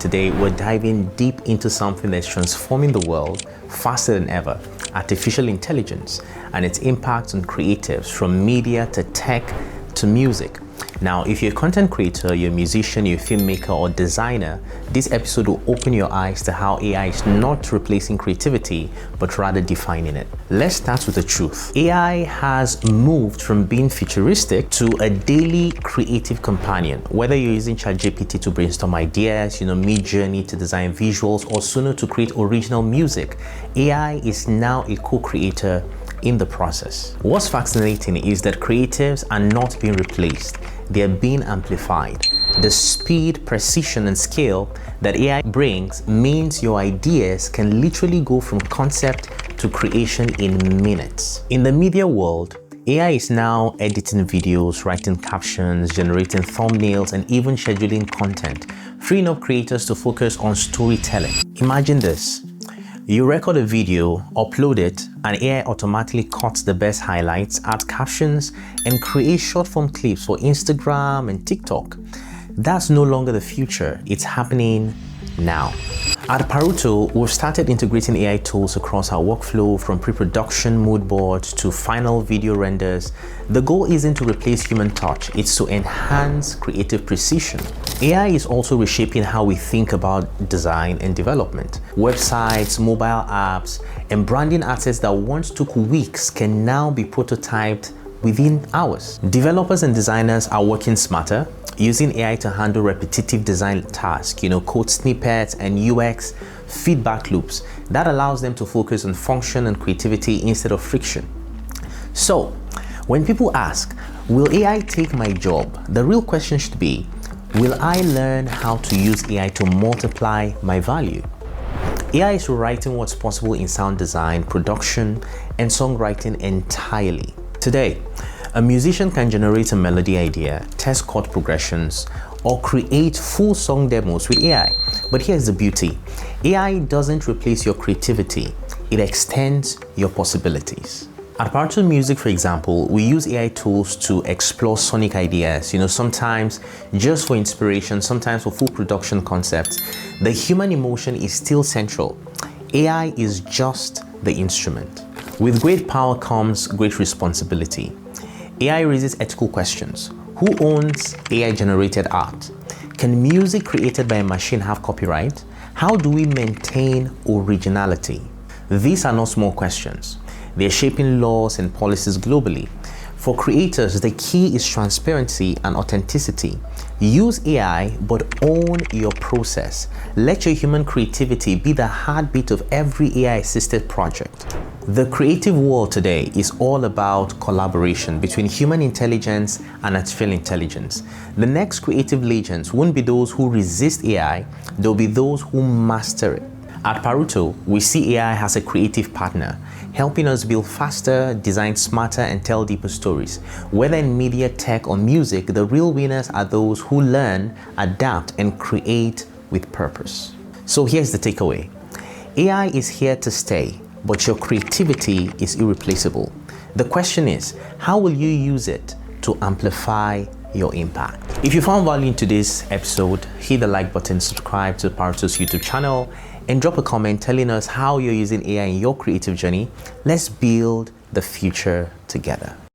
Today, we're diving deep into something that's transforming the world faster than ever: artificial intelligence and its impact on creatives from media to tech to music. Now, if you're a content creator, you're a musician, you're a filmmaker or designer, this episode will open your eyes to how AI is not replacing creativity, but rather defining it. Let's start with the truth. AI has moved from being futuristic to a daily creative companion. Whether you're using ChatGPT to brainstorm ideas, Midjourney to design visuals, or Suno to create original music, AI is now a co-creator in the process. What's fascinating is that creatives are not being replaced, they're being amplified. The speed, precision, and scale that AI brings means your ideas can literally go from concept to creation in minutes. In the media world, AI is now editing videos, writing captions, generating thumbnails, and even scheduling content, freeing up creators to focus on storytelling. Imagine this. You record a video, upload it, and AI automatically cuts the best highlights, adds captions, and creates short-form clips for Instagram and TikTok. That's no longer the future, it's happening now. At Paruto, we've started integrating AI tools across our workflow, from pre-production mood boards to final video renders. The goal isn't to replace human touch, it's to enhance creative precision. AI is also reshaping how we think about design and development. Websites, mobile apps, and branding assets that once took weeks can now be prototyped within hours. Developers and designers are working smarter, using AI to handle repetitive design tasks, code snippets and UX feedback loops. That allows them to focus on function and creativity instead of friction. So, when people ask, will AI take my job? The real question should be, will I learn how to use AI to multiply my value? AI is rewriting what's possible in sound design, production, and songwriting entirely. Today, a musician can generate a melody idea, test chord progressions, or create full song demos with AI. But here's the beauty. AI doesn't replace your creativity, it extends your possibilities. At Paruto Music, for example, we use AI tools to explore sonic ideas, sometimes just for inspiration, sometimes for full production concepts. The human emotion is still central. AI is just the instrument. With great power comes great responsibility. AI raises ethical questions. Who owns AI-generated art? Can music created by a machine have copyright? How do we maintain originality? These are not small questions. They're shaping laws and policies globally. For creators, the key is transparency and authenticity. Use AI, but own your process. Let your human creativity be the heartbeat of every AI-assisted project. The creative world today is all about collaboration between human intelligence and artificial intelligence. The next creative legends won't be those who resist AI, they'll be those who master it. At Paruto, we see AI as a creative partner, helping us build faster, design smarter, and tell deeper stories. Whether in media, tech, or music, the real winners are those who learn, adapt, and create with purpose. So here's the takeaway. AI is here to stay, but your creativity is irreplaceable. The question is, how will you use it to amplify your impact? If you found value in today's episode, hit the like button, subscribe to Paruto's YouTube channel, and drop a comment telling us how you're using AI in your creative journey. Let's build the future together.